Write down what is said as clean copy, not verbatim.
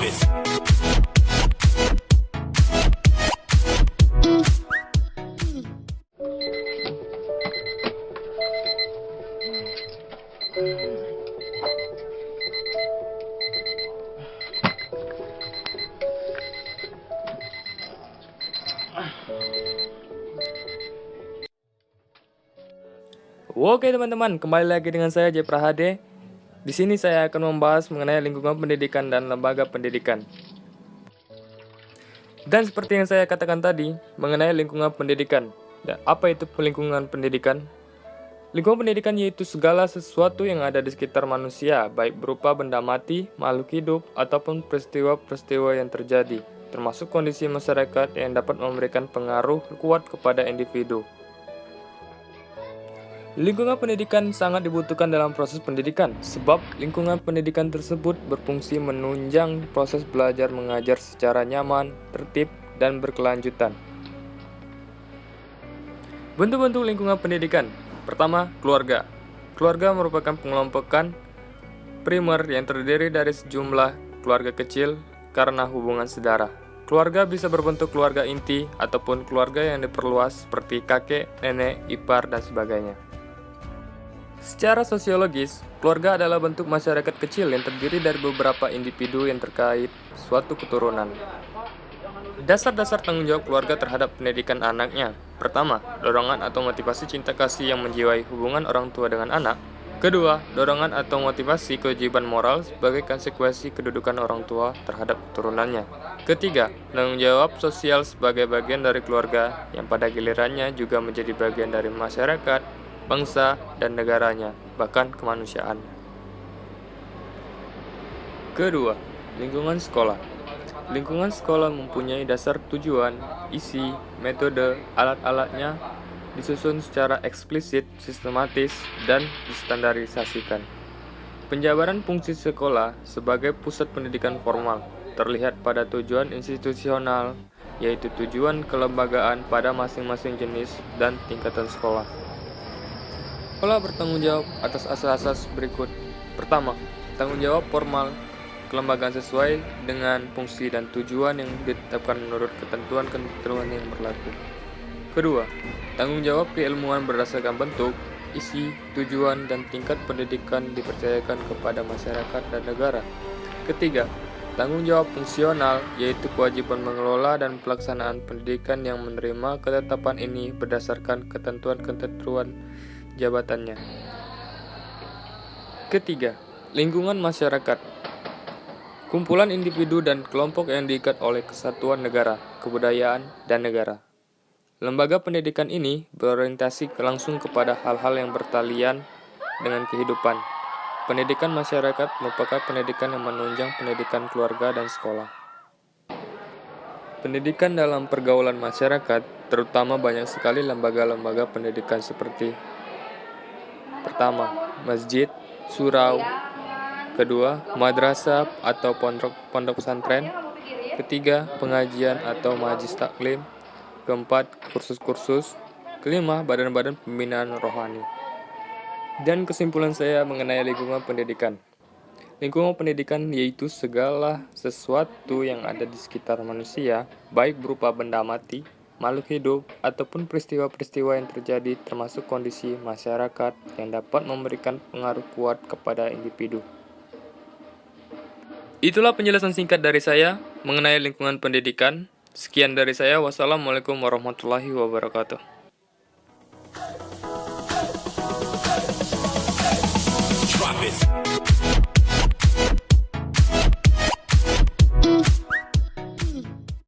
Oke teman-teman, kembali lagi dengan saya Jepra HD. Di sini saya akan membahas mengenai lingkungan pendidikan dan lembaga pendidikan. Dan seperti yang saya katakan tadi, mengenai lingkungan pendidikan. Dan apa itu lingkungan pendidikan? Lingkungan pendidikan yaitu segala sesuatu yang ada di sekitar manusia, baik berupa benda mati, makhluk hidup, ataupun peristiwa-peristiwa yang terjadi, termasuk kondisi masyarakat yang dapat memberikan pengaruh kuat kepada individu. Lingkungan pendidikan sangat dibutuhkan dalam proses pendidikan, sebab lingkungan pendidikan tersebut berfungsi menunjang proses belajar mengajar secara nyaman, tertib, dan berkelanjutan. Bentuk-bentuk lingkungan pendidikan. Pertama, keluarga. Keluarga merupakan pengelompokan primer yang terdiri dari sejumlah keluarga kecil karena hubungan saudara. Keluarga bisa berbentuk keluarga inti ataupun keluarga yang diperluas seperti kakek, nenek, ipar, dan sebagainya. Secara sosiologis, keluarga adalah bentuk masyarakat kecil yang terdiri dari beberapa individu yang terkait suatu keturunan. Dasar-dasar tanggung jawab keluarga terhadap pendidikan anaknya. Pertama, dorongan atau motivasi cinta kasih yang menjiwai hubungan orang tua dengan anak. Kedua, dorongan atau motivasi kewajiban moral sebagai konsekuensi kedudukan orang tua terhadap keturunannya. Ketiga, tanggung jawab sosial sebagai bagian dari keluarga yang pada gilirannya juga menjadi bagian dari masyarakat, bangsa, dan negaranya, bahkan kemanusiaan. Kedua, lingkungan sekolah. Lingkungan sekolah mempunyai dasar tujuan, isi, metode, alat-alatnya, disusun secara eksplisit, sistematis, dan distandarisasikan. Penjabaran fungsi sekolah sebagai pusat pendidikan formal terlihat pada tujuan institusional, yaitu tujuan kelembagaan pada masing-masing jenis dan tingkatan sekolah. Sekolah bertanggung jawab atas asas-asas berikut. Pertama, tanggung jawab formal kelembagaan sesuai dengan fungsi dan tujuan yang ditetapkan menurut ketentuan-ketentuan yang berlaku. Kedua, tanggung jawab keilmuan berdasarkan bentuk, isi, tujuan, dan tingkat pendidikan dipercayakan kepada masyarakat dan negara. Ketiga, tanggung jawab fungsional, yaitu kewajiban mengelola dan pelaksanaan pendidikan yang menerima ketetapan ini berdasarkan ketentuan-ketentuan jabatannya. Ketiga, lingkungan masyarakat. Kumpulan individu dan kelompok yang diikat oleh kesatuan negara, kebudayaan, dan negara. Lembaga pendidikan ini berorientasi langsung kepada hal-hal yang bertalian dengan kehidupan. Pendidikan masyarakat merupakan pendidikan yang menunjang pendidikan keluarga dan sekolah. Pendidikan dalam pergaulan masyarakat, terutama banyak sekali lembaga-lembaga pendidikan seperti: pertama, masjid, surau. Kedua, madrasah atau pondok pesantren. Ketiga, pengajian atau majlis taklim. Keempat, kursus-kursus. Kelima, badan-badan pembinaan rohani. Dan kesimpulan saya mengenai lingkungan pendidikan. Lingkungan pendidikan yaitu segala sesuatu yang ada di sekitar manusia, baik berupa benda mati, makhluk hidup, ataupun peristiwa-peristiwa yang terjadi termasuk kondisi masyarakat yang dapat memberikan pengaruh kuat kepada individu. Itulah penjelasan singkat dari saya mengenai lingkungan pendidikan. Sekian dari saya. Wassalamualaikum warahmatullahi wabarakatuh. Drop it.